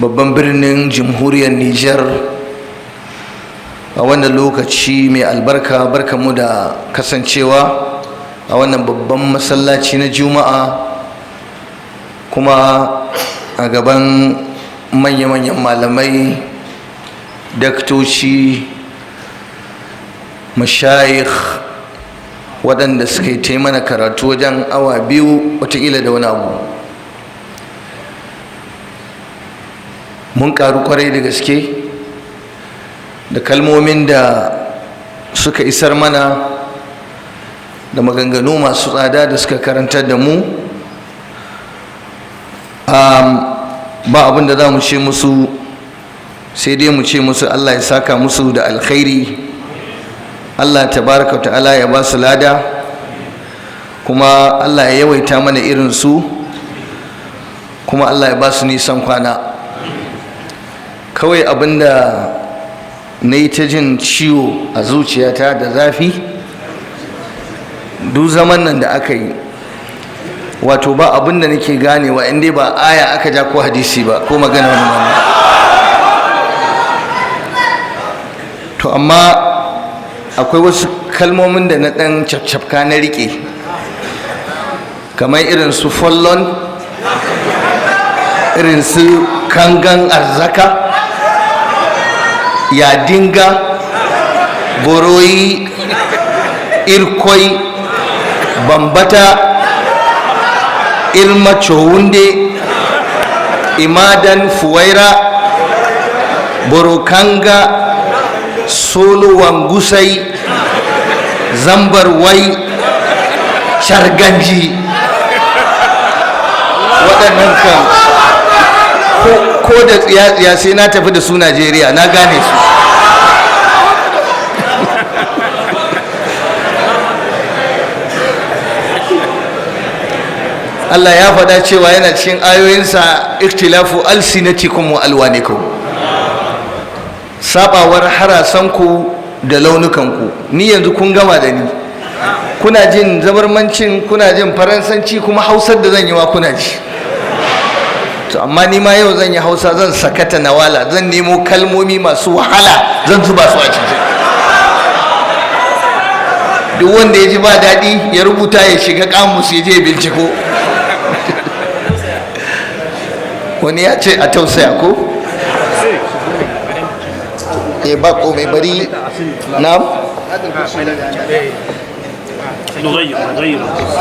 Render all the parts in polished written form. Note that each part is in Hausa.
babban birnin jamhuriyar Nijar a wannan lokaci mai albarka. Barkamu da kasancewa a wannan babban masallaci na Juma'a, kuma a gaban manya-manyan malamai, daktoci, mashayikh waɗanda suka yi mana karatu wajen awa biyu wataƙila da wani abu. Mun ƙaru kwarai da gaske da kalmomin da suka isar mana, da maganganu masu tsada da suka karantar da mu. Ba abin da za mu ce musu sai dai mu ce musu Allah ya saka musu da alkhairi, Allah tabaraka wa ta'ala ya ba su lada, kuma Allah ya yawaita mana irin su, kuma Allah ya ba su nisan kwana. Kawai abinda na yi ta jin ciwo a zuciyata da zafi duk zaman nan da aka yi, wato ba abinda nake ganewa inda ba aya aka ja ko hadisi ba ko magana wani mana. To amma akwai wasu kalmomin da na ɗan cafcafka na riƙe, kamar irin su fallon, irin su kangan arzaka, yadinga, boroyi, irkoi, bambata, ilma cowunde, imadan fuwaira, borokanga, solo wangusai, zambar wai, sharganji. Waɗannan kan ko da tsiya-tsiya sai na tafi da su Najeriya, na gane su. Allah ya faɗa cewa yana cikin ayoyinsa ikhtilafu alsinatikum wa alwanikum, sabawar harasanku da launukanku. Ni yanzu kun gama da ni, kuna jin zabarmancin, kuna jin faransanci, kuma hausar da zan yi wa kuna ji. To amma ni ma yau zan yi hausa, zan sakata nawala, zan nemo kalmomi masu wahala zan zuba su a ciki. Duk wanda ya ji ba daɗi ya rubuta, ya shiga kamus ya je binciko. Wani ya ce a tausaya ko? Ba komai, bari na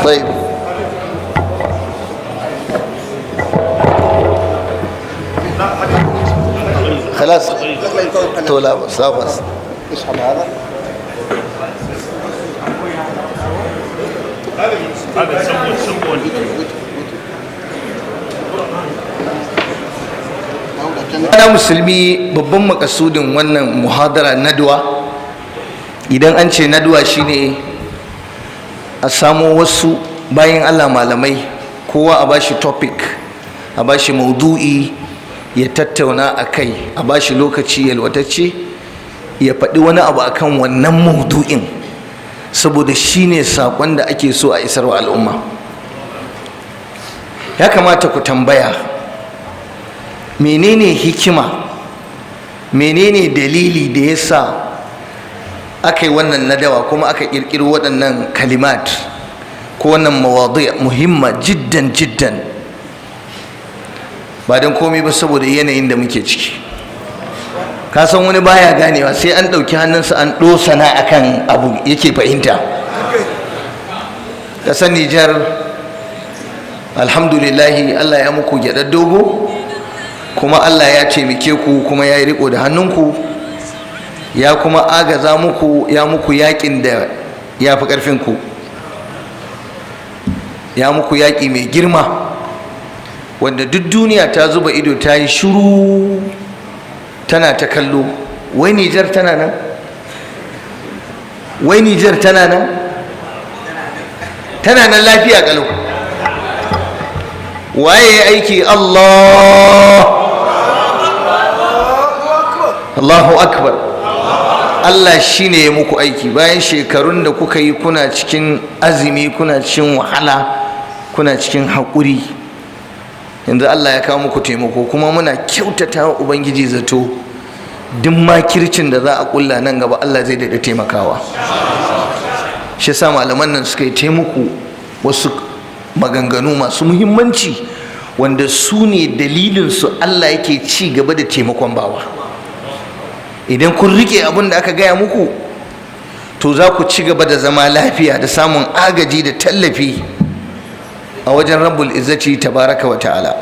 طيب. خلاص لا بس اسحب هذا. Ana musulmi, babban makasudin wannan muhadara nadwa, idan an ce nadwa shine a samo wasu bayan Allah malamai, kowa a bashi topic, a bashi maudu'i, ya tattauna a kai, a bashi lokaci yalwatacce ya faɗi wani abu akan wannan maudu'in, saboda shine saƙon da ake so a isarwa al'umma. Ya kamata ku tambaya, menene hikima, menene dalili da ya sa aka yi wannan nadawa, kuma aka ƙirƙiro waɗannan kalimat ko wannan mawadi' muhimma jiddan jiddan, ba don komai ba saboda yanayin da muke ciki. Ka san wani baya ganewa sai an ɗauki hannunsa an ɗosana akan abu yake fahimta. Ƙasar Nijar alhamdulillahi, Allah ya muku gyaɗar dogo, kuma Allah ya taimake ku, kuma ya yi riko da hannunku, ya kuma agaza muku, ya muku yaƙin da ya fi ƙarfinku, ya muku yaƙi mai girma wanda duk duniya ta zuba ido ta yi shiru tana ta kallo. Wai Nijar tana nan? Wai Nijar tana nan? Tana nan lafiya ƙalau. Waye aiki? Allahu akbar. Allah shine ya muku aiki bayan shekarun da kuka yi, kuna cikin azumi, kuna cikin wahala, kuna cikin haƙuri. yanzu Allah ya kawo muku taimako, kuma muna kyautata wa ubangiji zato duk makircin da za a kulla nan gaba Allah zai daɗa taimakawa. shi sa malaman nan suka yi taimako wasu maganganu masu muhimmanci wanda su ne dalilinsu Allah yake ci gaba da taimakon bawa. Idan kun rike abin da aka gaya muku, to za ku ci gaba da zama lafiya da samun agaji da tallafi a wajen rabbul izzati tabaraka wa ta'ala.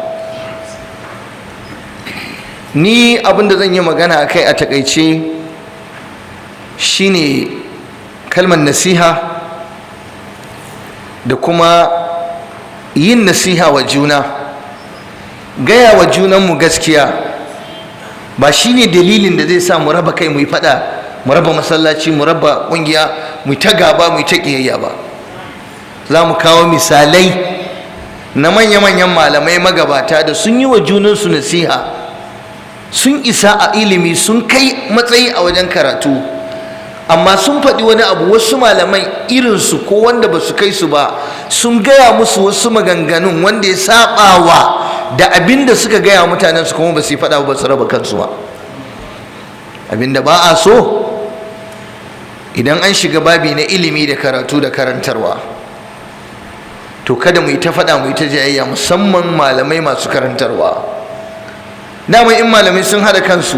Ni abin da zan yi magana a kai a takaice shine kalmar nasiha da kuma yin nasiha wa juna, gaya wa junanmu gaskiya ba shine dalilin da zai sa mu raba kai mu yi fada, mu raba masallaci, mu raba kungiya, mu ta gaba, mu ta kiyayya ba. Za mu kawo misalai na manya-manyan malamai magabata da sun yi wa junansu nasiha, sun isa a ilimi, sun kai matsayi a wajen karatu, amma sun faɗi wani abu, wasu malaman irinsu ko wanda ba su kai su ba sun gaya musu wasu maganganun wanda ya saɓawa da abin da suka gaya mutanen su, kuma ba su yi faɗa ba su raba kansu ba. Abin da ba a so idan an shiga babi na ilimi da karatu da karantarwa, to kada mu yi ta faɗa, mu yi ta jayayya, musamman malamai masu karantarwa. Dama in malamai sun haɗa kansu,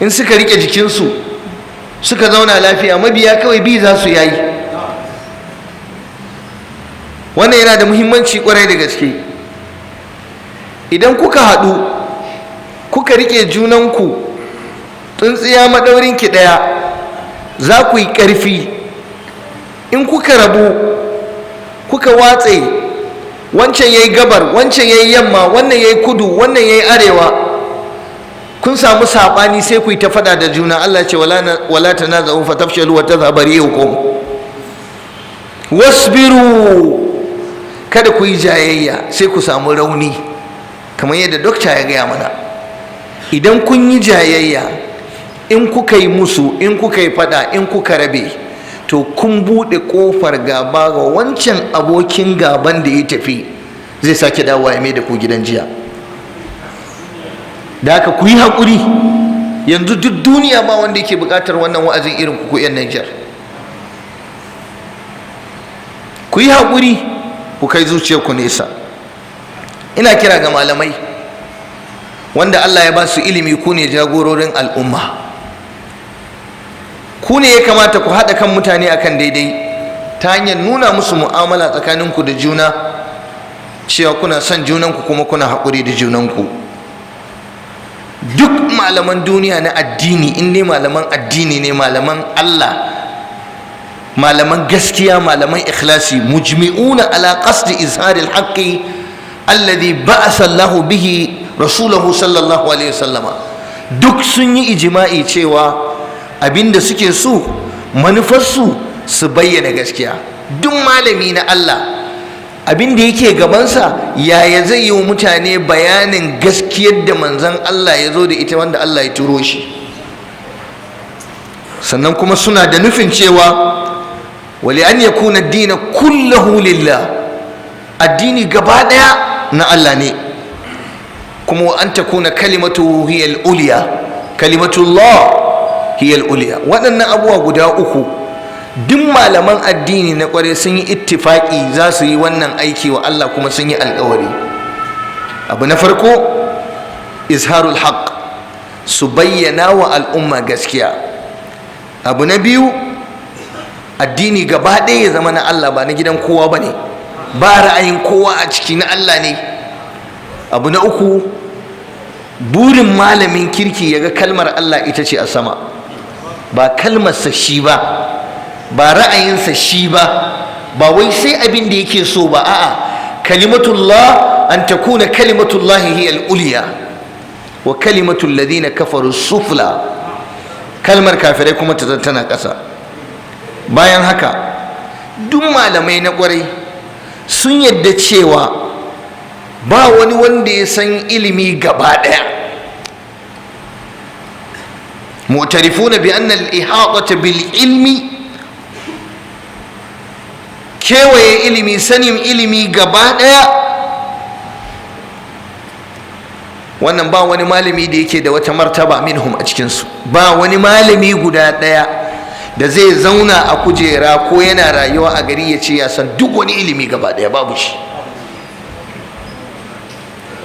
in suka riƙe jikinsu, suka zauna lafiya, mabiya kawai bi za su yayi. Wannan yana da muhimmanci ƙwarai da gaske. Idan kuka haɗu kuka riƙe junanku tsintsiya maɗaurinki ɗaya, za ku yi ƙarfi. In kuka rabu kuka watse, wancan yayi gabar, wancan yayi yamma, wannan yayi kudu, wannan yayi arewa, kun samu saɓani, sai ku yi ta faɗa da juna. Allah ce wala tanaza'u fatafshalu wa tadhhabu rihukum wasbiru, kada ku yi jayayya sai ku samu rauni, kamar yadda dokta ya gaya mana. Idan kun yi jayayya, in kuka yi musu, in kuka yi faɗa, in kuka rabe, to kun buɗe ƙofar gaba ga wancan abokin gaban da ya tafi, zai sake dawowa ya mai da ku gidan jiya. Da haka ku yi haƙuri. Yanzu duk duniya ba wanda yake buƙatar wannan wa'azin irin ku 'yan Niger. Ku yi haƙuri, ku kai zuciyarku nesa. Ina kira ga malamai wanda Allah ya ba su ilimi, ku ne jagororin al'umma, ku ne ya kamata ku haɗa kan mutane akan daidai ta hanyar nuna musu mu'amala tsakaninku da juna, cewa kuna son junanku kuma kuna haƙuri da junanku. Duk malaman duniya na addini, in dai malaman addini ne, malaman Allah, malaman gaskiya, malaman ikhlasi, mujmi'una ala qasdi izharil haqqi alladhi ba'atha Allahu bihi rasulahu sallallahu alaihi wasallama. Duk sun yi ijma'i cewa abinda suke so, manufarsu su bayyana gaskiya. Duk malami na Allah abin da yake gabansa, yaya zai yi wa mutane bayanin gaskiyar da manzon Allah ya zo da ita, wanda Allah ya turo shi. Sannan kuma suna da nufin cewa wali an yakuna ad-din kulluhu lillah, addini gaba daya na Allah ne, kuma wa an takuna kalimatu hiya al-ulya, kalimatullah hiya al-ulya. Waɗannan abubuwa guda uku duk malaman addini na kware sun yi ittifaki za su yi wannan aiki wa Allah, kuma sun yi alkawari. Abu na farko, izharul haqq, su bayyana wa al'umma gaskiya. Abu na biyu, addini gaba ɗaya ya zama na Allah, ba na gidan kowa ba ne, ba ra'ayin kowa a ciki, na Allah ne. Abu na uku, burin malamin kirki ya ga kalmar Allah ita ce a sama, ba kalmarsa shi ba, ba ra'ayinsa shi ba, ba wai sai abin da yake so ba. A'a, kalimatullah, an takuna kalimatullahi hiya al-ulya wa kalimatul ladina kafaru sufla, kalmar kafirai kuma ta tana ƙasa. Bayan haka, duk malamai na ƙwarai sun yadda cewa ba wani wanda ya san ilimi gaba ɗaya. mu'tarifuna bi anna al-ihata bil ilmi, kewaye ilimi, sanin ilimi gaba ɗaya, wannan ba wani malami da yake da wata martaba minhum a cikinsu. Ba wani malami guda ɗaya da zai zauna a kujera ko yana rayuwa a gari ya ce ya san duk wani ilimi gaba ɗaya, babu shi.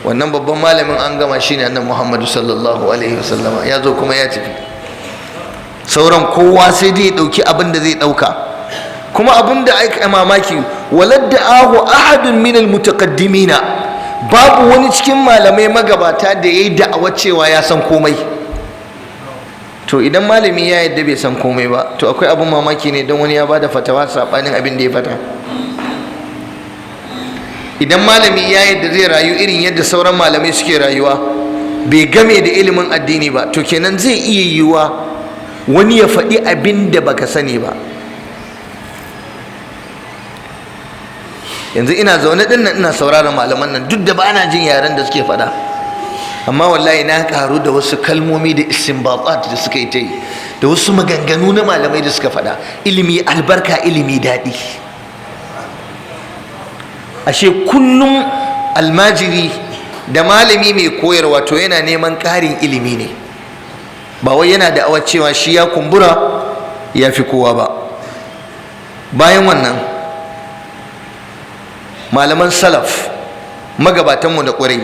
Wannan babban malamin an gama shi ne annabi Muhammadu sallallahu alaihi wasallama, ya zo kuma ya tafi. Sauran kowa sai dai ya ɗauki abin da zai ɗauka. Kuma abin da aka mamaki, waladda ahu ahadun minal mutaqaddimina, babu wani cikin malamai magabata da ya yi da'awar cewa ya san komai. To idan malami ya yadda bai san komai ba, to akwai abin mamaki ne don wani ya bada fatawa saɓanin abin da ya fata. Idan malami ya yadda zai rayu irin yadda sauran malamai suke rayuwa, bai game da ilimin addini ba, to kenan zai iya yiwuwa wani ya faɗi abin da baka sani ba. Yanzu ina zaune din nan ina sauraron malaman nan, duk da ba na jin yaren da suke faɗa, amma wallahi na karu da wasu kalmomi da istinbatat da suka yi ta yi, da wasu maganganu na malamai da suka faɗa. Ilimi albarka, ilimi daɗi. Ashe kullum almajiri da malami mai koyarwa to yana neman ƙarin ilimi ne, ba wai yana da awar cewa shi ya kumbura ya fi kowa ba. Bayan wannan, malaman salaf magabatanmu da ƙwarai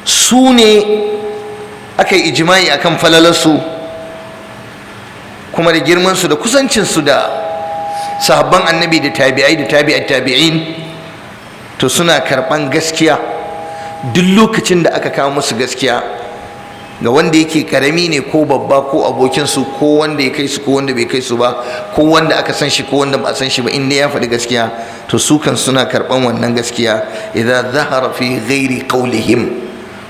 su ne aka yi ijimai akan falalarsu kuma da girmansu da kusancinsu da sahabban annabi da tabi'ai da tabi'in. To suna karɓan gaskiya duk lokacin da aka kawo musu gaskiya, ga wanda yake karami ne ko babba ko abokinsu ko wanda ya kai su ko wanda bai kai su ba, ko wanda aka san shi ko wanda ba a san shi ba, inda ya faɗi gaskiya to su kan suna karɓan wannan gaskiya idan zahara fi ghairi qawlihim,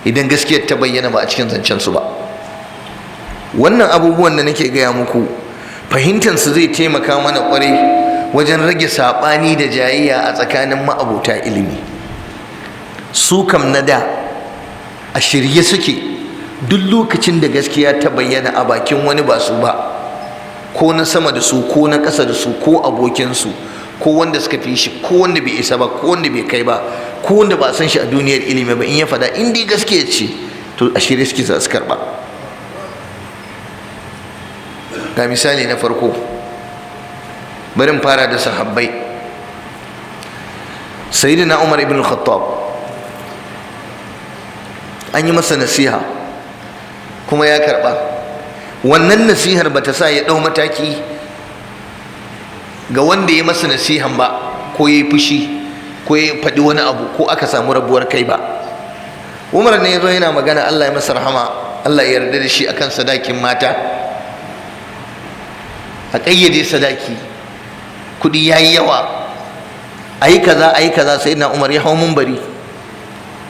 idan gaskiyar ta bayyana ba a cikin zancen su ba. Wannan abubuwan da nake gaya muku, fahimtar su zai taimaka mana ƙwarai wajen rage saɓani da jayayya a tsakanin ma'abuta ilimi. Su kam na da a shirye suke duk lokacin da gaskiya ta bayyana a bakin wani ba su ba, ko na sama da su ko na ƙasa da su ko abokinsu ko wanda suka fi shi ko wanda bai isa ba ko wanda bai kai ba ko wanda ba san shi a duniyar ilimi ba, in ya faɗa in dai gaskiya ce to a shirye suke za su karɓa. Ga misali na farko, bari in fara da sahabbai. Sayyidina Umar ibn al-Khattab an yi masa nasiha kuma ya karba. Wannan nasihar bata sa ya dau mataki ga wanda ya masa nasihan ba, ko ya yi fushi ko ya faɗi wani abu ko aka samu rabuwar kai ba. Umar ne ya zo yana magana, Allah ya masa rahama, Allah ya yarda da shi, akan sadakin mata, a ƙayyade sadaki, kuɗi ya yi yawa, a yi kaza sai na Umar ya hau mumbari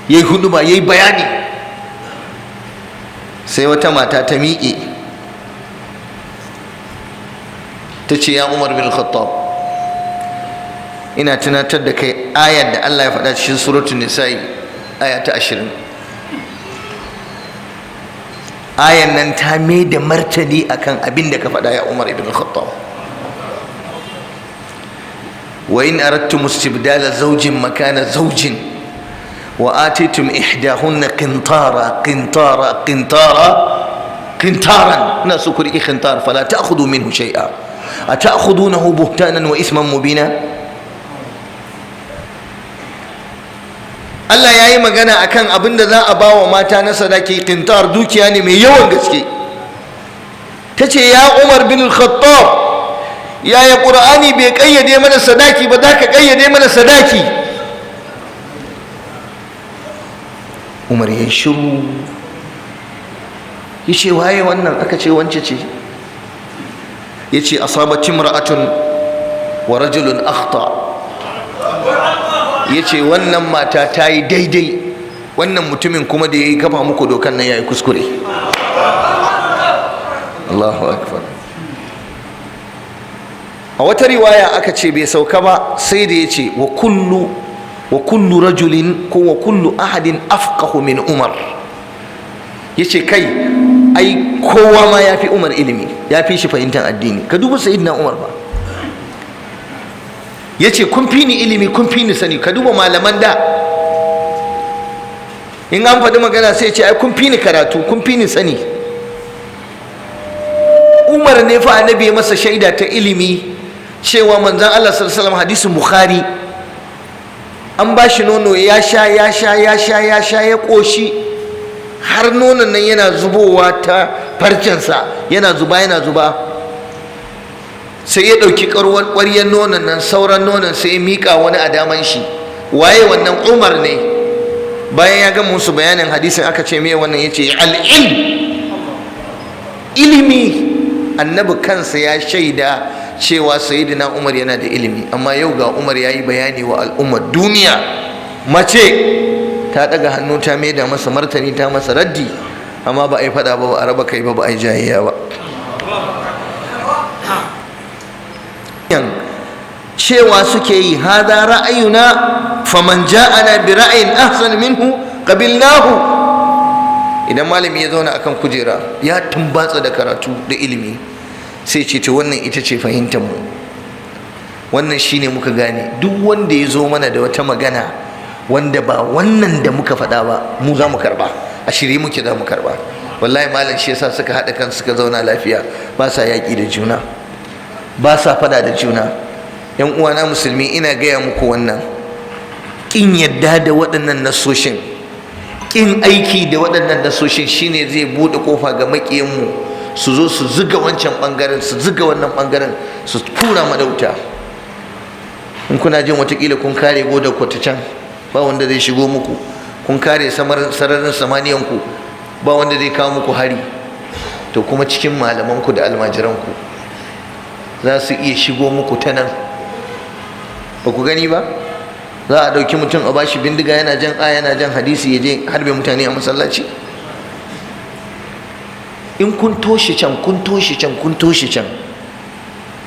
ya yi huduba ya yi bayani. Sai wata mata ta miƙe ta ce, ya Umar bin Khattab, ina tunatar da kai ayar da Allah ya faɗa cikin suratul Nisa'i aya ta 20. Ayan nan ta mai da martani akan abin da ka faɗa ya Umar ibn Khattab. وإن أردتم استبدال زوج مكان زوج وآتيتم إحداهن قنطارا ناس كل قنطار فلا تأخذوا منه شيئا أتأخذونه بهتانا وإثما مبينا. Allah ya yi magana akan abin da za a ba wa mata na sadaki, qintar dukiya ne mai yawan gaske. Ta ce, ya Umar bin al-Khattab, yaya ƙur'ani bai ƙayyade mana sadaki ba, za ka ƙayyade mana sadaki? Umar ya shiru, ya ce, waye wannan? Aka ce, wance ce. Ya ce, asabat imra'atun wa rajulun akhta. Ya ce, wannan mata ta yi daidai, wannan mutumin kuma da ya yi kafa muku dokan nan ya yi kuskure. Allahu akbar. A wata riwaya aka ce bai sauka ba, sai da ya ce wa kullu rajulin ko wa kullu ahadin afqahu min Umar. Ya ce kai, ai kowa ma ya fi Umar ilimi, ya fi shi fahimtar addini. Ka duba Sayyidina Umar ba. Ya ce kun fi ni ilimi, kun fi ni sani. Ka duba malaman da in an faɗi magana sai ce ai kun fi ni karatu, kun fi ni sani. Umar ne fa annabi ya masa shaida ta ilimi cewa manzon Allah sallallahu alaihi wasallam, hadisin Bukhari, an ba shi nono ya sha ya ƙoshi, har nonon nan yana zubowa ta farcensa, yana zuba, sai ya ɗauki ƙwaryar nonon nan, sauran nonon sai ya miƙa wani a daman shi. Waye wannan? Umar ne. Bayan ya gama musu bayanin hadisin aka ce me wannan, ya ce ilimi. Annabi kansa ya shaida cewa sayyidina Umar yana da ilimi, amma yau ga Umar ya yi bayani wa al'ummar duniya, mace ta daga hannu ta maida masa martani, ta masa raddi, amma ba a yi fada ba a raba kai ba a yi jayayya ba. Cewa suke yi hada ra'ayuna faman ja'ana bi ra'ayin ahsan minhu qabilnahu. Idan malami ya zauna akan kujera ya tumbatsa da karatu da ilimi, sai ce to wannan ita ce fahimtar mu, wannan shine muka gane. Duk wanda ya zo mana da wata magana wanda ba wannan da muka faɗa ba, mu za mu karba, a shirye muke za mu karba. Wallahi malam shi yasa suka haɗa kan suka zauna lafiya, ba sa yaƙi da juna, ba sa faɗa da juna. Yan uwana musulmi, ina gaya muku wannan, ƙin yadda da waɗannan nasoshin, ƙin aiki da waɗannan nasoshin shine zai buɗe ƙofa ga maƙiyanmu su zo su zuga wancan ɓangaren, su zuga wannan ɓangaren, su tura madauta. In kuna jin watakila kun kare godar ku ta can, ba wanda zai shigo muku, kun kare sararin samaniyanku, ba wanda zai kawo muku hari, to kuma cikin malamanku da almajiranku za su iya shigo muku ta nan. Ba ku gani ba? Za a ɗauki mutum a bashi bindiga yana jan aya yana jan hadisi ya je harbe mutane a masallaci. In kun toshe can, kun toshe can, kun toshe can,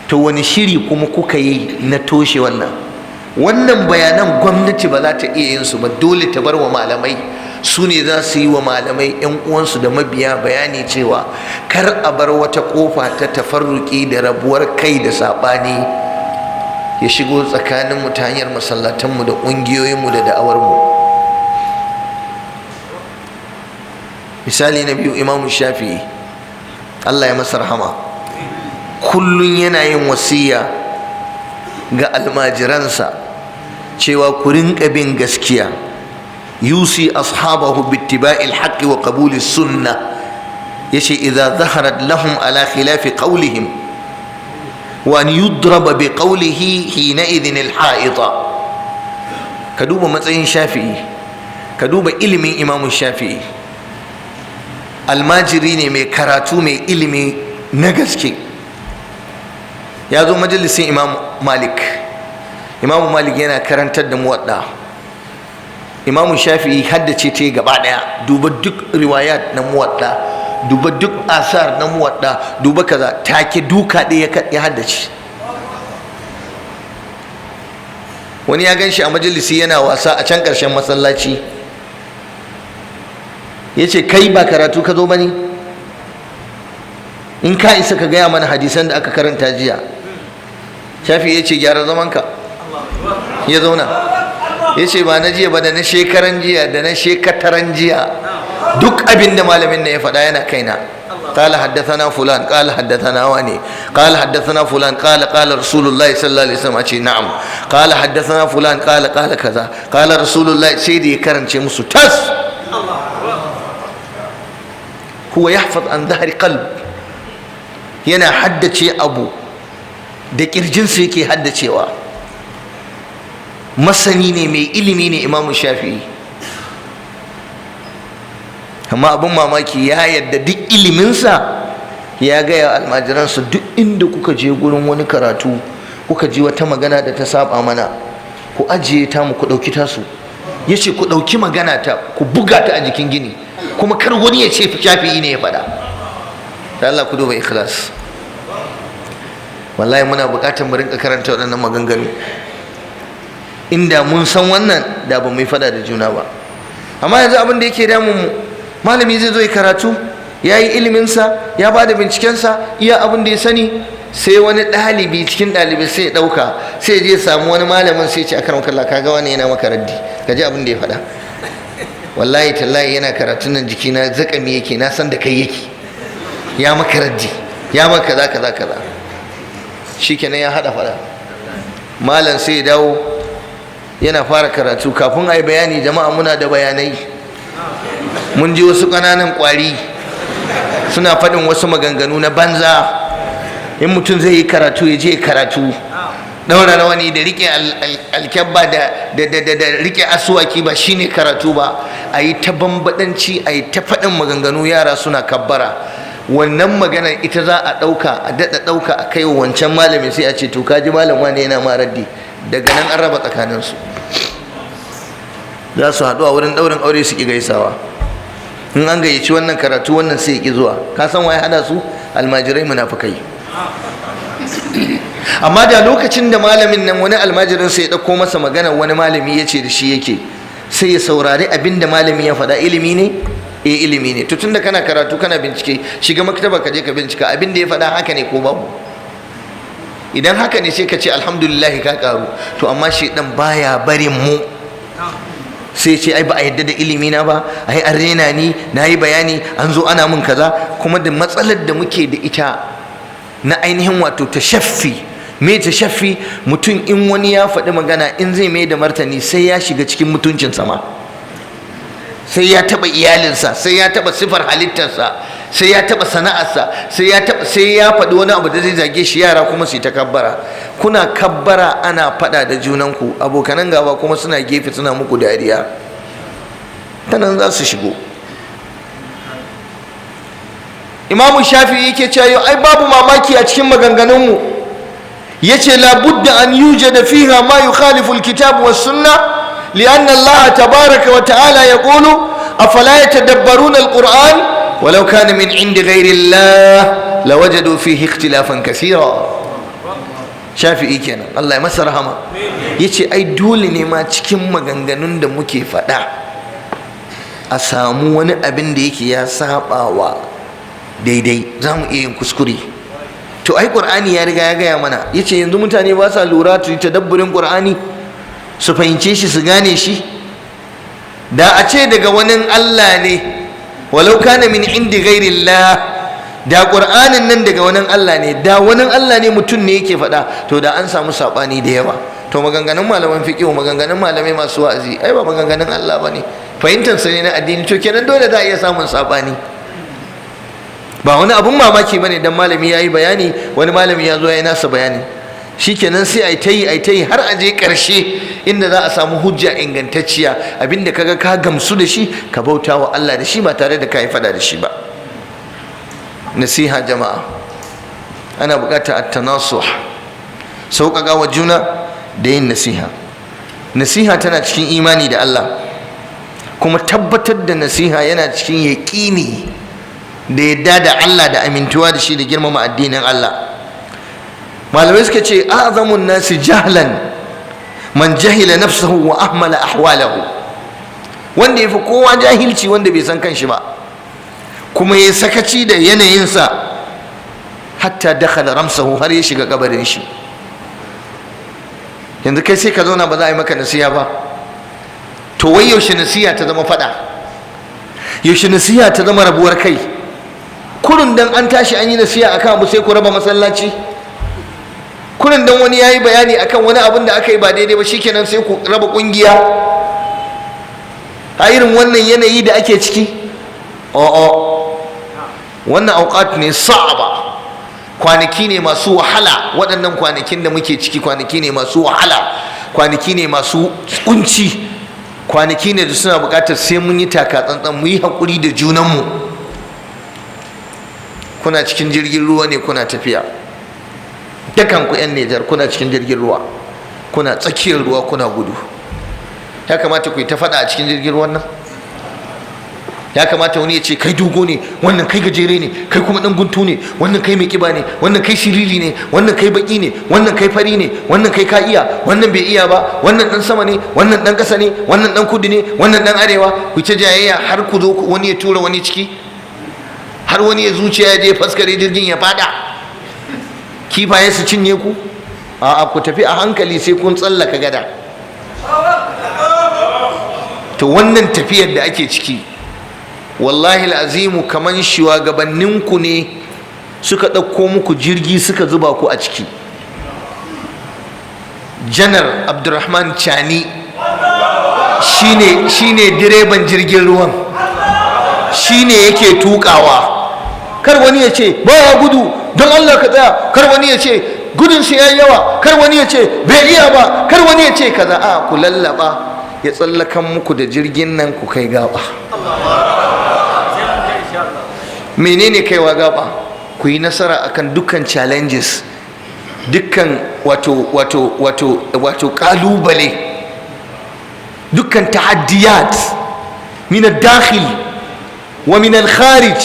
to wani shiri kuma kuka yi na toshe wannan? Wannan bayanan gwamnati ba za ta iya yin su ba, dole ta bar wa malamai. Su ne za su yi wa malamai 'yan uwansu da mabiya bayani cewa kar a bar wata kofa ta tafarruki da rabuwar kai da saɓani ya shigo tsakaninmu ta hanyar masallatanmu da ƙungiyoyinmu da da'awarmu. Misali na biyu, Imamu Shafi'i, Allah ya masa rahama, kullum yana yin wasiya ga almajiransa cewa ku rinka bin gaskiya. Yusi ashabahu bittiba'il haqqi wa qabuli sunnah, yace idza zaharat lahum ala khilafi qawlihim wa an yudraba bi qawlihi hina idhin al-ha'ita. Ka duba matsayin Shafi'i, ka duba ilimin Imamu Shafi'i. Almajiri ne mai karatu, mai ilimi na gaske. Ya zo majalisin Imam Malik. Imamu Malik yana karantar da muwadda. Imamu Shafi'i haddace ta gaba daya. Duba duk riwayat na muwadda, duba duk asar na muwadda, duba kaza, take duka ɗaya ya haddace. Wani ya gan shi a majalisi yana wasa a can ƙarshen masallaci, ya ce kai ba karatu ka zo ba ne? In ka isa ka gaya mana hadisan da aka karanta jiya. Shafi ya ce gyara zamanka, ya zauna. Ya ce ba na jiya ba, da na shekaran jiya da na shekataran jiya, duk abin da malamin na ya faɗa yana kaina. قال حدثنا فلان قال حدثنا واني قال حدثنا فلان قال رسول الله صلى الله عليه وسلم أشي نعم قال حدثنا فلان قال كذا قال رسول الله سيدي كرن شيء مسو تس. هو يحفظ عن ظهر قلب، yana haddace abu da kirjinsa yake haddacewa. Masani ne, mai ilimi ne Imamu Shafi'i. Amma abin mamaki, ya yadda duk iliminsa ya gaya almajiransa, duk inda kuka je gurin wani karatu kuka ji wata magana da ta saba mana, ku ajiye ta mu ku ɗauki tasu. Ya ce ku ɗauki magana ta ku buga ta a jikin gini, kuma kar wani ya ce Shafi'i ne ya faɗa. Da Allah ku duba ikhlas. Wallahi muna buƙatar mu rinka karanta waɗannan maganganu. Inda mun san wannan, da ba mu yi faɗa da juna ba. Amma yanzu abin da yake damun mu, malami zai zo ya karatu, ya yi iliminsa, ya ba da bincikensa, iya abin da ya sani, sai wani ɗalibi cikin ɗalibai sai ya ɗauka, sai je samu wani malamin sai ce akaram kallah kaga wani yana maka raddi, ka ji abin da ya faɗa. wallahi tallahi yana karatun nan jikina zakami yake, na san da kai yake, ya maka raddi, ya maka kaza kaza kaza. Shikenan ya hada fada. Malam sai ya dawo yana fara karatu, kafin a yi bayani jama'a muna da bayanai. Mun ji wasu ƙananan ƙwari suna faɗin wasu maganganu na banza. In mutum zai yi karatu ya je karatu, ɗaura rawani da riƙe alkyabba da riƙe asuwaki ba shine karatu ba. A yi ta bambaɗanci, a yi ta faɗin maganganu, yara suna kabbara. Wannan maganar ita za a ɗauka, a daɗa ɗauka, a kai wa wancan malami, sai a ce to kaji malam wane yana ma raddi. Daga nan an raba tsakaninsu, za su haɗu a wurin ɗaurin aure su ƙi gaisawa. In an gayyaci wannan karatu wannan sai ya ƙi zuwa. Ka san waye hada su? Almajirai munafukai. Amma da lokacin da malamin nan wani almajirin sai ya ɗauko masa magana wani malami ya ce da shi yake, sai ya saurari abin da malami ya faɗa. Ilimi ne? Ilimi ne. To tunda kana karatu kana bincike, shiga maktaba ka je ka bincika abin da ya faɗa haka ne ko babu. Idan haka ne sai ka ce alhamdulillah ka karu. To amma shedan baya barin mu, sai ce ai ba a yadda da ilimi na ba, ai an rena ni, na yi bayani an zo ana mun kaza. Kuma da matsalar da muke da ita na ainihin wato tashaffi. Me tashaffi? Mutum in wani ya faɗi magana, in zai mai da martani sai ya shiga cikin mutuncin sama, sai ya taɓa iyalinsa, sai ya taɓa sifar halittarsa, sai ya taɓa sana'arsa, sai ya faɗi wani abu da zai zage shi. Yara kuma su yi ta kabbara. Kuna kabbara ana faɗa da junanku, abokanan gaba kuma suna gefe suna muku dariya. Ta nan za su shigo. Imamu Shafi'i yake cewa ai babu mamaki a cikin maganganunmu, yace labudda an yujada fiha ma yukhalifu alkitab was sunnah لأن الله تبارك وتعالى يقول أفلا يتدبرون القرآن ولو كان من عند غير الله لوجدوا فيه اختلافا كثيرا. Shafi'i kenan, Allah ya masa rahama, yace ai dole ne ma cikin maganganun da muke faɗa a samu wani abin da yake ya sabawa daidai, za mu iya yin kuskure. To ai Qur'ani ya riga ya gaya mana, yace yanzu mutane ba sa lura su yi tadabburin Qur'ani, su fahimce shi, su gane shi. Da a ce daga wani Allah ne, walau kana min indi ghairillah, da Qur'anin nan daga wani Allah ne, da wani Allah ne mutum ne yake faɗa, to da an samu saɓani da yawa. To maganganun malaman fiqh, maganganun malamai masu wa'azi, ai ba maganganun Allah bane, fahimtar sa ne na addini. To kenan dole za a iya samun saɓani. Ba wani abun mamaki bane dan malami yayi bayani, wani malami ya zo yayi nasa bayani, shikenan sai ai tayi har a je karshe inda za a samu hujja ingantacciya, abinda kaga ka gamsu da shi ka bauta wa Allah da shi ba tare da kai fada da shi ba. Nasiha jama'a, ana buƙatar at-tanasuh, sauƙaƙa wa juna da yin nasiha. Nasiha tana cikin imani da Allah, kuma tabbatar da nasiha yana cikin yaƙini da yadda da Allah da amintuwa da shi da girmama addinin Allah. Malamai suka ce a'zamun nasi jahlan man jahila nafsahu wa ahmala ahwalahu. Wanda yafi kowa jahilci wanda bai san kanshi ba, kuma ya sakaci da yanayinsa, hatta dakhala ramsahu, har ya shiga kabarin shi. Yanzu kai sai ka zauna ba za a yi maka nasiha ba. To wai yaushe nasiha ta zama fada? Yaushe nasiha ta zama rabuwar kai? Kurun dan an tashi an yi nasiha akan abu sai ku raba masallaci? Kurun dan wani yayi bayani akan wani abin da aka yi ba daidai ba shikenan sai ku raba kungiya? A irin wannan yanayi da ake ciki? Wannan auqat ne sa'aba, kwanaki ne masu wahala. Waɗannan kwanakin da muke ciki kwanaki ne masu wahala, kwanaki ne masu kunci, kwanaki ne da suna buƙatar sai mun yi taka tsantsan, mu yi haƙuri da junanmu. Kuna cikin jirgin ruwa ne kuna tafiya, dukan ku 'yan Nijar kuna cikin jirgin ruwa, kuna tsakiyar ruwa kuna gudu. Ya kamata ku yi ta faɗa a cikin jirgin ruwan nan? Ya kamata wani ya ce kai dogo ne, wannan kai gajere ne, kai kuma dan guntu ne, wannan kai mai kiba ne, wannan kai siriri ne, wannan kai baki ne, wannan kai fari ne, wannan kai ka iya, wannan bai iya ba, wannan dan sama ne, wannan dan ƙasa ne, wannan dan kudu ne, wannan dan arewa. Ku ta jayayya har ku zo wani ya tura wani ciki, har wani ya zuciya ya je faskare jirgin ya fada, kifaye su cinye ku. A'a, ku tafi a hankali sai kun tsallaka gada. to wannan tafiyar da ake ciki wallahi al'azimu kaman shugabanninku ne suka ɗauko muku jirgi suka zuba ku a ciki. Janar Abdurrahman Chani shine direban jirgin ruwan, shine yake tukawa. Kar wani ya ce baya gudu, don Allah ka tsaya. Kar wani ya ce gudun shi yayi yawa. Kar wani ya ce bai iya ba. Kar wani ya ce kaza. A ku lallaba ya tsallakan muku da jirgin nan ku kai gaba. Menene kaiwa gaba? Ku yi nasara akan dukkan challenges, dukkan wato kalubale, dukkan tahaddiyat min al-dakhil wa min al-kharij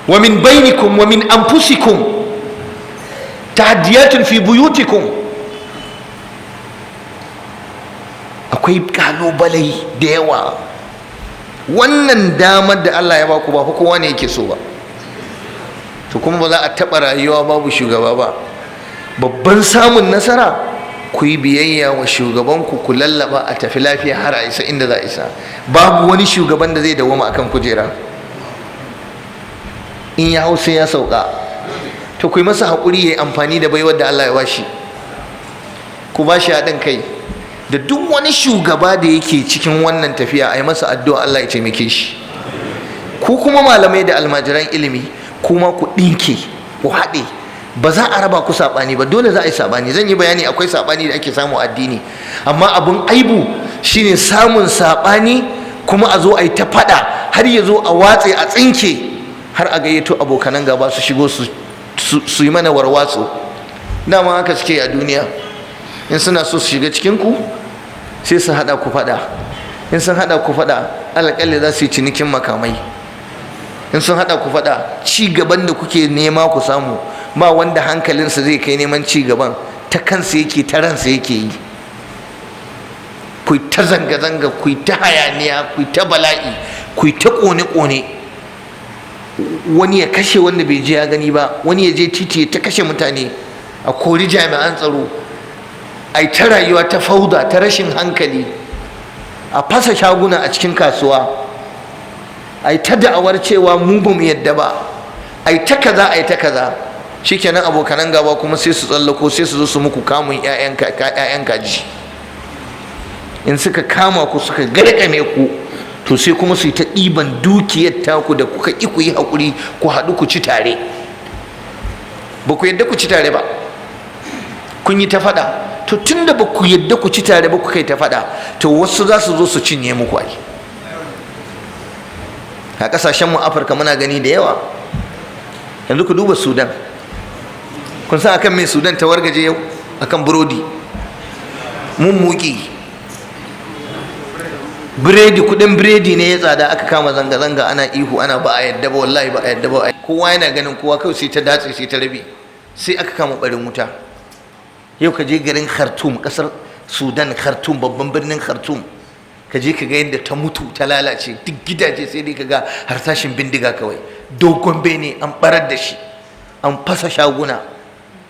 wa min bainikum wa min anfusikum, tahaddiyatun fi buyutikum. Akwai kalubale da yawa. Wannan damar da Allah ya baku ba fa kowa ne yake so ba, to kuma ba za a taɓa rayuwa babu shugaba ba. Babban samun nasara ku yi biyayya wa shugabanku, ku lallaba a tafi lafiya har a isa inda za a isa. Babu wani shugaban da zai dawoma akan kujera, in ya hau sai ya sauka. To ku yi masa haƙuri ya yi amfani da baiwar da Allah ya bashi, ku ba shi haɗin kai. Da duk wani shugaba da yake cikin wannan tafiya a yi masa addu'a Allah ya taimake shi. Ku kuma malamai da almajiran ilimi kuma ku ɗinke, ku haɗe. Ba za a raba ku saɓani ba, dole za a yi saɓani. Zan yi bayani, akwai saɓani da ake samu addini, amma abin aibu shine samun saɓani kuma a zo a yi ta faɗa har ya zo a watse a tsinke, har a gayyato abokanan gaba su shigo su yi mana warwatsu. Dama haka suke a duniya. In suna so su shiga cikinku sai su haɗa ku faɗa. In sun haɗa ku faɗa, alƙalli za su yi cinikin makamai. In sun haɗa ku faɗa, ci gaban da kuke nema ku samu, ba wanda hankalinsa zai kai neman ci gaban, ta kansa yake, ta ransa yake yi. Ku ta zanga-zanga, ku ta hayaniya, ku ta bala'i, ku ta ƙone-ƙone. Wani ya kashe wanda bai je ya gani ba, wani ya je titi ya ta kashe mutane, a kori jami'an tsaro, a yi ta rayuwa ta fauda, ta rashin hankali, a fasa shaguna a cikin kasuwa, a yi ta da'awar cewa mu ba mu yadda ba, a yi ta kaza, a yi ta kaza. Shikenan abokanan gaba kuma sai su tsallako, sai su zo su muku kamun 'ya'yan kaji. In suka kama ku suka garkame ku, to sai kuma su yi ta ɗiban dukiyar taku da kuka ƙi ku yi haƙuri ku haɗu ku ci tare. Ba ku yadda ku ci tare ba, kun yi ta faɗa. To tunda ba ku yadda ku ci tare ba, ku kai ta faɗa, to wasu za su zo su cinye muku ai. A ƙasashen mu Afirka muna gani da yawa. Yanzu ku duba Sudan. Kun san akan mai Sudan ta wargaje yau? Akan burodi. Mun muki. Biredi, kuɗin biredi ne ya tsada, aka kama zanga-zanga, ana ihu, ana ba a yadda ba, wallahi ba a yadda ba. Kowa yana ganin kowa, kawai sai ta datse, sai ta rabe. Sai aka kama ɓarin wuta. Yau ka je garin Khartoum, ƙasar Sudan, Khartoum, babban birnin Khartoum, ka je ka ga yadda ta mutu, ta lalace. Duk gidaje sai dai ka ga harsashin bindiga kawai. Dogon bene an barar da shi, an fasa shaguna,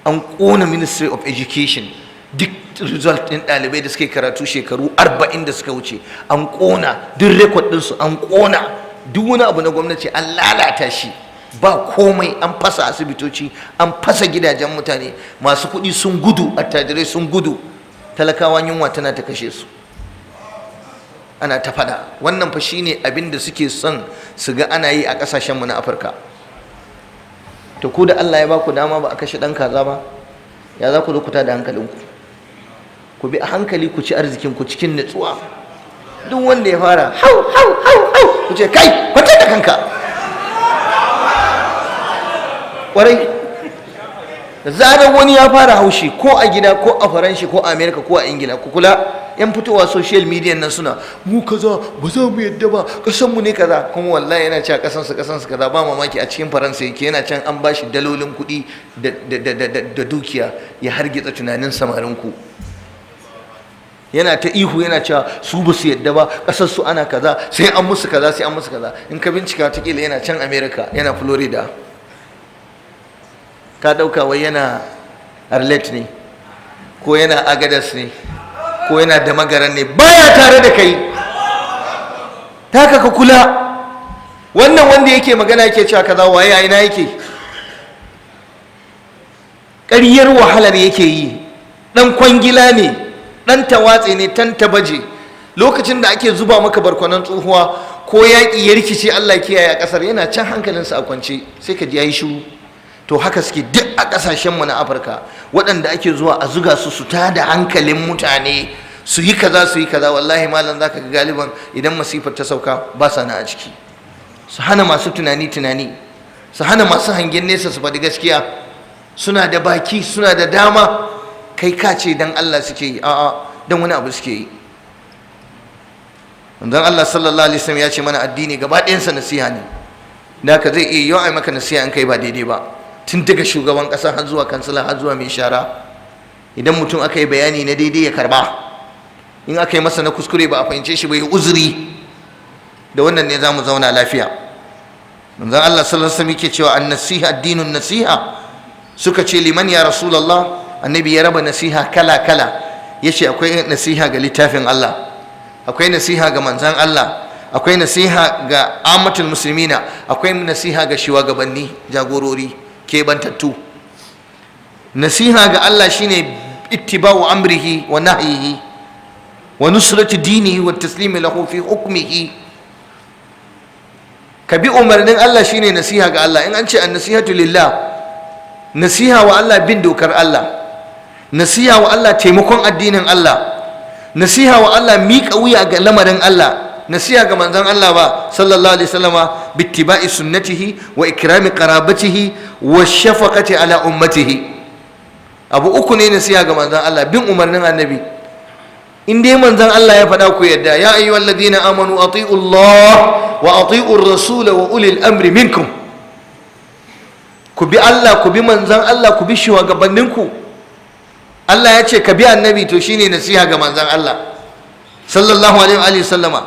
an ƙona Ministry of Education. Duk result ɗin ɗalibai da suka yi karatu shekaru 40 da suka wuce an ƙona, duk rekod ɗinsu an ƙona, duk wani abu na gwamnati an lalata shi. Ba komai, an fasa asibitoci, an fasa gidajen mutane, masu kuɗi sun gudu, attajirai sun gudu, talakawan yunwa tana ta kashe su, ana ta faɗa. Wannan fa shine abin da suke son su ga ana yi a ƙasashenmu na Afirka. To ku da Allah ya ba ku dama ba a kashe ɗan kaza ba, ya za ku zo ku tada hankalinku? Ku bi a hankali, ku ci arzikinku cikin nutsuwa. Duk wanda ya fara hau hau hau hau, ku ce kai kwatar da kanka. Kwarai, da zarar wani ya fara haushi, ko a gida ko a Faranshi ko a Amerika ko a Ingila, ku kula, yan fitowa social media nan suna mu kaza ba za mu yadda ba, kasanmu ne kaza, kuma wallahi yana cewa kasansu kaza. Ba mamaki a cikin Faransa yake, yana can an bashi dalolin kuɗi da dukiya ya hargitsa tunanin samarinku. Yana ta ihu, yana cewa su ba su yadda ba, ƙasarsu ana kaza, sai an musu kaza, sai an musu kaza. In ka bincika watakila yana can Amerika, yana Florida. Ka ɗauka wai yana Arlet ne, ko yana Agadas ne, ko yana da magaran ne, baya tare da kai. haka ka kula. Wannan wanda yake magana yake cewa kaza waye a ina yake? ƙaryar wahalar yake yi, ɗan kwangila ne, ɗan tawatse ne, tan tabaje. Lokacin da ake zuba maka barkwanon tsohuwa ko yaƙi ya rikice Allah kiyaye a ƙasar, yana can hankalinsa a kwance, sai ka ji yayi shiru. To haka suke duk a ƙasashenmu na Afirka, waɗanda ake zuwa a zuga su tada hankalin mutane su yi kaza su yi kaza. Wallahi malam zaka ga galiban idan masifar ta sauka ba sa na a ciki. Su hana masu tunani, su hana masu hangen nesa su faɗi gaskiya. Suna da baki, suna da dama, kai ka ce dan Allah suke yi, a'a dan wani abu suke yi. Dan Allah sallallahu alaihi wasallam ya ce mana addini gaba ɗayansa nasiha ne. Da ka zai iya yau ai maka nasiha in kai ba daidai ba, tun daga shugaban ƙasa har zuwa kansila har zuwa mai shara. Idan mutum aka yi bayani na daidai ya karba, in aka yi masa na kuskure ba a fahimce shi ba ya uzuri. Da wannan ne za mu zauna lafiya. Manzon Allah sallallahu alaihi wasallam yake cewa an-nasiha ad-dinun nasiha. Suka ce liman ya Rasulullah, annabi ya raba nasiha kala kala. Yace akwai nasiha ga littafin Allah, akwai nasiha ga manzon Allah, akwai nasiha ga ammatul muslimina, akwai nasiha ga shugabanni, jagorori, kebantattu. Nasiha ga Allah shine ittiba'u amrihi wa nahyihi wa nusrati dinihi wa taslimi lahu fi hukmihi. Ka bi umarnin Allah shine nasiha ga Allah. In an ce an-nasihatu lillah, nasiha wa Allah bin dokar Allah, nasiha wa Allah taimakon addinin Allah, nasiha wa Allah miƙa wuya ga lamarin Allah, nasiha ga manzon Allah ba sallallahu alaihi wasallama bittiba'i sunnatihi wa ikrami qarabatihi wa shafaqati ala ummatihi. Abu uku ne nasiha ga manzon Allah, bin umarnin annabi. In dai manzon Allah ya faɗa ku yadda, ya ayyuhalladhina amanu ati'u Allah wa ati'u ar-rasul wa ulil amri minkum. Ku bi Allah, ku bi manzon Allah, ku bi shugabanninku. Allah ya ce ka bi annabi, to shine nasiha ga manzon Allah sallallahu alaihi wa sallama.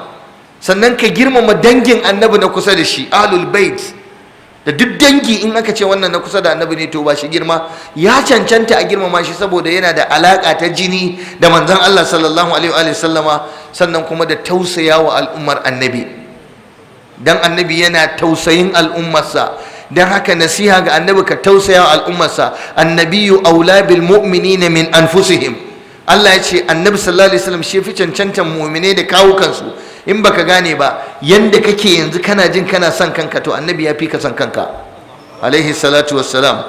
Sannan ka girmama dangin annabi na kusa da shi, ahlul bait. Da duk dangi in aka ce wannan na kusa da annabi ne, to ba shi girma, ya cancanta a girmama shi saboda yana da alaka ta jini da manzon Allah sallallahu alaihi wa sallama. Sannan kuma da tausaya wa al'ummar annabi, dan annabi yana tausayin al'ummarsa. Dan haka nasiha ga annabi ka tausaya wa al'ummarsa. Annabiyyu aula bil mu'minina min anfusihim. Allah ya ce annabi sallallahu alaihi wasallam shi fi cancantan mu'mine da kawo kansu. In baka gane ba, yanda kake yanzu kana jin kana son kanka, to annabi ya fi ka son kanka alaihi salatu wassalam.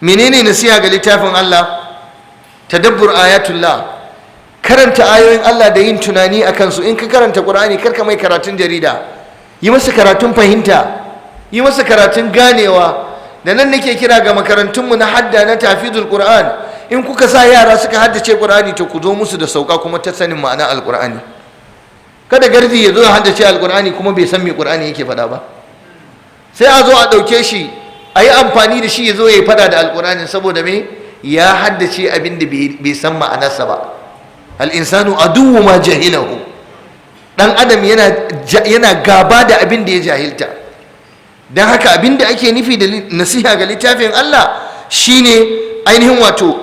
Menene nasiha ga littafin Allah? Tadabbur ayatullah, karanta ayoyin Allah da yin tunani akan su. In ka karanta Qur'ani, karka mai karatun jarida, yi masa karatun fahimta, yi masa karatun ganewa. Da nan nake kira ga makarantunmu na hadda na tafizul Qur'an, in kuka sa yara suka haddace Qur'ani, to ku zo musu da sauka kuma ta sanin ma'ana alqur'ani. Kada gardi ya zo ya haddace alqur'ani kuma bai san me Qur'ani yake faɗa ba, sai a zo a ɗauke shi a yi amfani da shi ya zo ya yi faɗa da alqur'ani, saboda me? Ya haddace abin da bai san ma'anarsa ba. al-insanu aduwwu ma jahilahu. Dan adam yana gaba da abin da ya jahilta. Dan haka abin da ake nufi da nasiha ga littafin Allah shine ainihin wato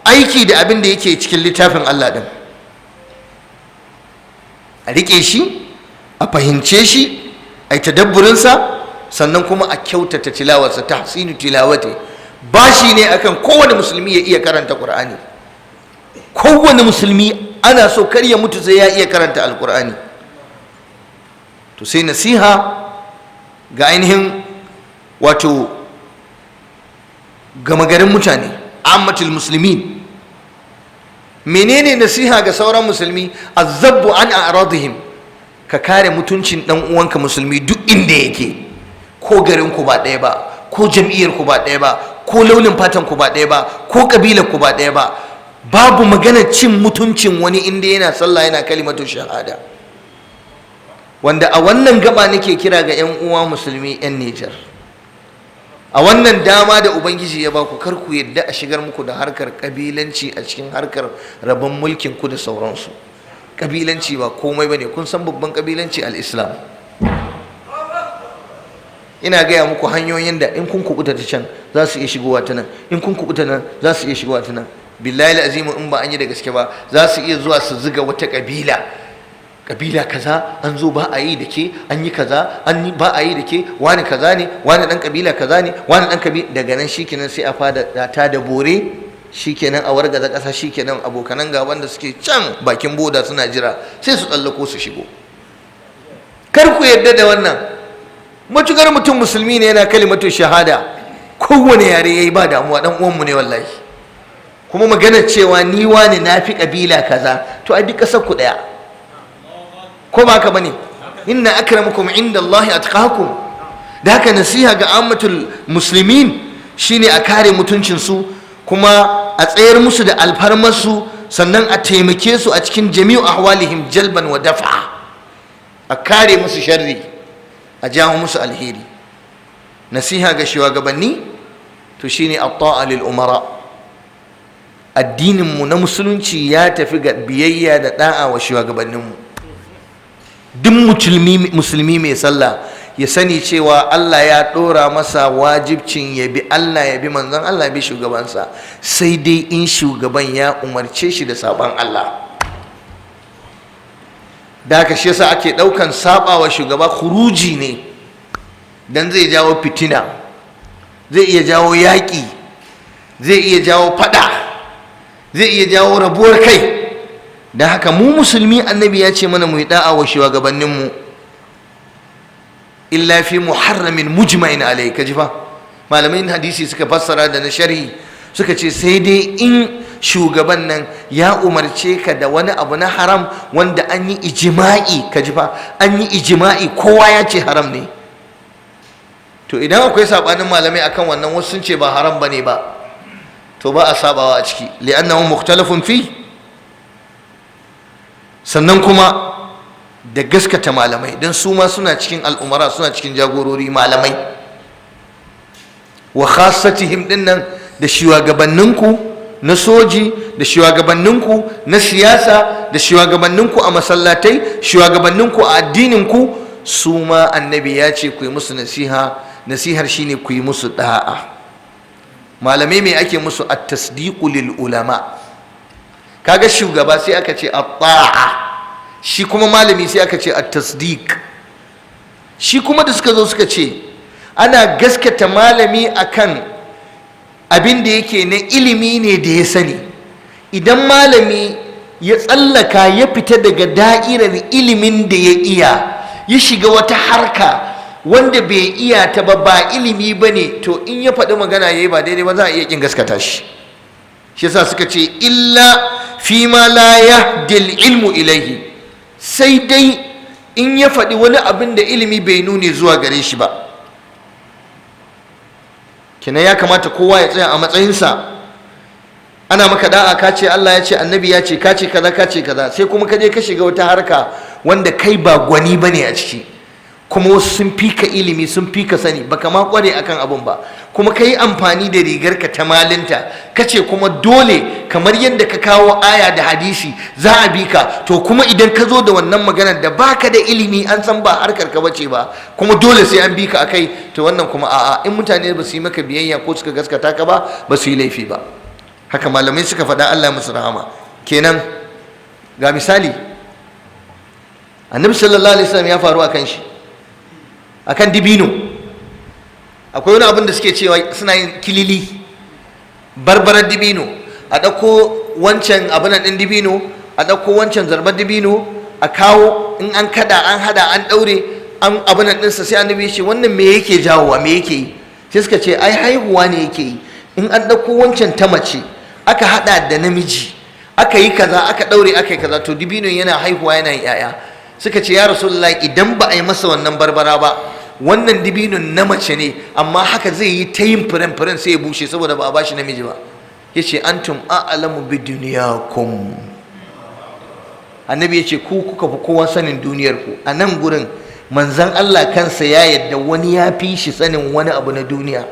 aiki da abin da yake cikin littafin Allah din, a rike shi, a fahimce shi, a yi tadabburinsa, sannan kuma a kyautata tilawarsa, tahsinu tilawati. Bashi ne akan kowane musulmi ya iya karanta Qur'ani. Kowane musulmi ana so kar ya mutu sai ya iya karanta alqur'ani. To sai nasiha ga ainihin wato gama garin mutane, ammatul muslimin. Menene nasiha ga sauran musulmi? Azzabbu an a'radihim, ka kare mutuncin dan uwanka musulmi duk inda yake, ko garin ku ba ɗaya ba, ko jam'iyyar ku ba ɗaya ba, ko launin fatan ku ba ɗaya ba, ko kabilar ku ba ɗaya ba. Babu magana cin mutuncin wani inda yana sallah yana kalimatu shahada. Wanda a wannan gaba nake kira ga 'yan uwa musulmi 'yan Nijar, a wannan dama da Ubangiji ya baku, kar ku yadda a shigar muku da harkar kabilanci a cikin harkar rabon mulkin ku da sauransu. Kabilanci ba komai bane. Kun san babban kabilanci al-Islam. Ina gaya muku hanyoyin da in kun kubuta ta can za su iya shigowa ta nan, in kun kubuta nan za su iya shigowa ta nan. Billahi azimu, in ba an yi da gaske ba, za su iya zuwa su ziga wata kabila kabila kaza an zo ba a yi da ke, an yi kaza an ba a yi da ke, wani kaza ne, wani dan kabila kaza ne, wani dan kabila, daga nan shikenan sai a fada ta da bore, shikenan a wargaza kasa, shikenan abokanan gaban da suke can bakin boda suna jira sai su tsallako su shigo. Kar ku yarda da wannan. Matukar mutum musulmi ne yana kalimatu shahada, kowane yare yayi ba damuwa, dan uwanmu ne wallahi. Kuma maganar cewa ni wani nafi kabila kaza, to a duk kasar ku daya, ko ba haka bane? Inna akramakum indallahi atqakum. Da haka nasiha ga ammatul muslimin shine a kare mutuncinsu, kuma a tsayar musu da alfarmarsu, sannan a taimake su a cikin jami'u ahwalihim jalban wa daf'a, a kare musu sharri, a jawo musu alheri. Nasiha ga shugabanni to shine at-ta'a lil umara. Addininmu na musulunci ya tafi ga biyayya da da'a wa shugabanninmu. Duk musulmi mai sallah ya sani cewa Allah ya ɗora masa wajibcin ya bi Allah, ya bi manzon Allah, ya bi shugabansa, sai dai in shugaban ya umarce shi da saban Allah. Da haka shi yasa ake ɗaukan saɓawa shugaba khuruji ne, dan zai jawo fitina, zai iya jawo yaƙi, zai iya jawo faɗa, zai iya jawo rabuwar kai. Da haka mu musulmi annabi ya ce mana mu yi da'a wa shugabanninmu illa fi muharramin mujma'in alai. Kaji fa malamai hadisi suka fassara da na sharhi suka ce sai dai in shugaban nan ya umarce ka da wani abu na haram wanda an yi ijma'i, kaji fa an yi ijma'i, kowa ya ce haram ne. To idan akwai sabanin malamai akan wannan, wasu sun ce ba haram bane ba, to ba a sabawa a ciki, li'annahu mukhtalafun fi. Sannan kuma da gaskata malamai, don su ma suna cikin al'umara, suna cikin jagorori malamai. Wa khassatihim dinnan da shugabanninku na soji, da shugabanninku na siyasa, da shugabanninku a masallatai, shugabanninku a addininku, su ma annabi ya ce ku yi musu nasiha. Nasihar shine ku yi musu da'a. Malamai me ake musu? at-tasdiqu lil ulama. Kaga shugaba sai aka ce at-ta'a, shi kuma malami sai aka ce at-tasdiq. Shi kuma da suka zo suka ce ana gaskata malami akan abin da yake na ilimi ne da ya sani. Idan malami ya tsallaka ya fita daga da'irar ilimin da ya iya, ya shiga wata harka wanda bai iya ta ba ilimi bane, to in ya faɗi magana yayi ba daidai ba, za a iya kin gaskata shi. Shi yasa suka ce illa fi ma la yahdi ilmu ilaihi, sai dai in ya faɗi wani abin da ilimi bai nuni zuwa gare shi ba. Kina ya kamata kowa ya tsaya a matsayinsa. Ana maka da'a, ka ce Allah ya ce, annabi ya ce, ka ce kaza, ka ce kaza, sai kuma ka je ka shiga wata harka wanda kai ba gwani bane a ciki, kuma wasu sun fi ka ilimi, sun fi ka sani, baka ma kware akan abun ba, kuma ka yi amfani da rigar ka ta malinta, ka ce kuma dole kamar yadda ka kawo aya da hadisi za a bi ka, to kuma idan ka zo da wannan maganar da baka da ilimi, an san ba harkar ka bace ba, kuma dole sai an bi ka akai, to wannan kuma a'a, in mutane ba su yi maka biyayya ko suka gaskata ka ba, ba su yi laifi ba. Haka malamai suka faɗa, Allah musu rahama. Kenan ga misali, annabi sallallahu alaihi wasallam ya faru akan shi, akan dibino. Akwai wani abin da suke cewa suna yin kilili, barbarar dibino, a ɗauko wancan abin ɗin dibino, a ɗauko wancan zarbar dibino, a kawo, in an kada an hada an ɗaure an abin ɗinsa, sai annabi ya ce wannan me yake jawowa, me yake yi? Sai suka ce ai haihuwa ne yake yi. In an ɗauko wancan ta mace aka hada da namiji, aka yi kaza, aka ɗaure, aka yi kaza, to dibinon yana haihuwa, yana yin 'ya'ya. Suka ce ya Rasulullahi, idan ba a yi masa wannan barbara ba, wannan dibinon na mace ne, amma haka zai yi ta yin firen sai ya bushe saboda ba a bashi namiji ba. Ya ce antum a'lamu bi duniyakum. Annabi ya ce ku kuka fi kowa sanin duniyar ku. A nan gurin manzon Allah kansa ya yadda wani ya fi shi sanin wani abu na duniya.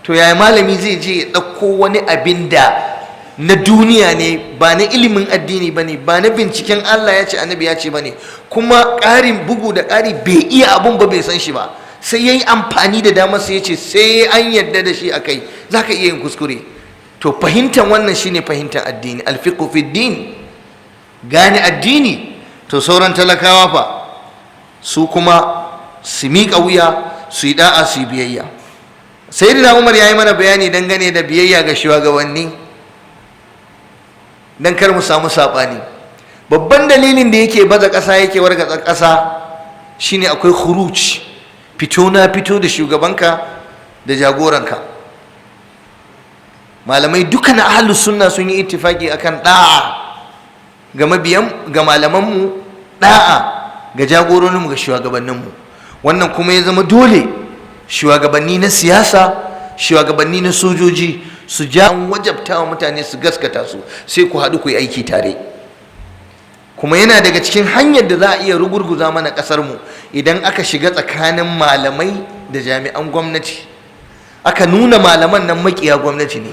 To yaya malami zai je ya ɗauko wani abin da na duniya ne, ba na ilimin addini ba ne, ba na binciken Allah ya ce annabi ya ce ba ne, kuma ƙarin bugu da ƙari bai iya abun ba, bai san shi ba, sai ya yi amfani da damar sai ya ce sai an yadda da shi a kai, za ka iya yin kuskure. To fahimtar wannan shine fahimtar addini, alfiqhu fi din, gane addini to sauran talakawa fa su kuma su miƙa wuya, su yi da'a, su yi biyayya. Sayyidina Umar ya yi mana bayani dangane da biyayya ga shugabanni don kar mu samu saɓani. Babban dalilin da yake baza ƙasa, yake wargatsa ƙasa, shine akwai khuruj, fito na fito da shugabanka da jagoranka. Malamai duka na ahlus sunna sun yi ittifaki akan da'a ga mabiyan, ga malamanmu, da'a ga jagororinmu, ga shugabanninmu. Wannan kuma ya zama dole shugabanni na siyasa, shugabanni na sojoji su wajabta wa mutane su gaskata su, sai ku haɗu ku yi aiki tare. Kuma yana daga cikin hanyar da za a iya rugurguza mana ƙasarmu idan aka shiga tsakanin malamai da jami'an gwamnati, aka nuna malaman nan makiya gwamnati ne,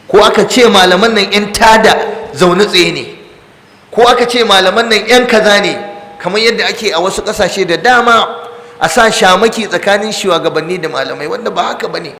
ko aka ce malaman nan 'yan tada zaune tsaye ne, ko aka ce malaman nan 'yan kaza ne, kamar yadda ake a wasu ƙasashe da dama, a sa shamaki tsakanin shugabanni da malamai, wanda ba haka ba ne.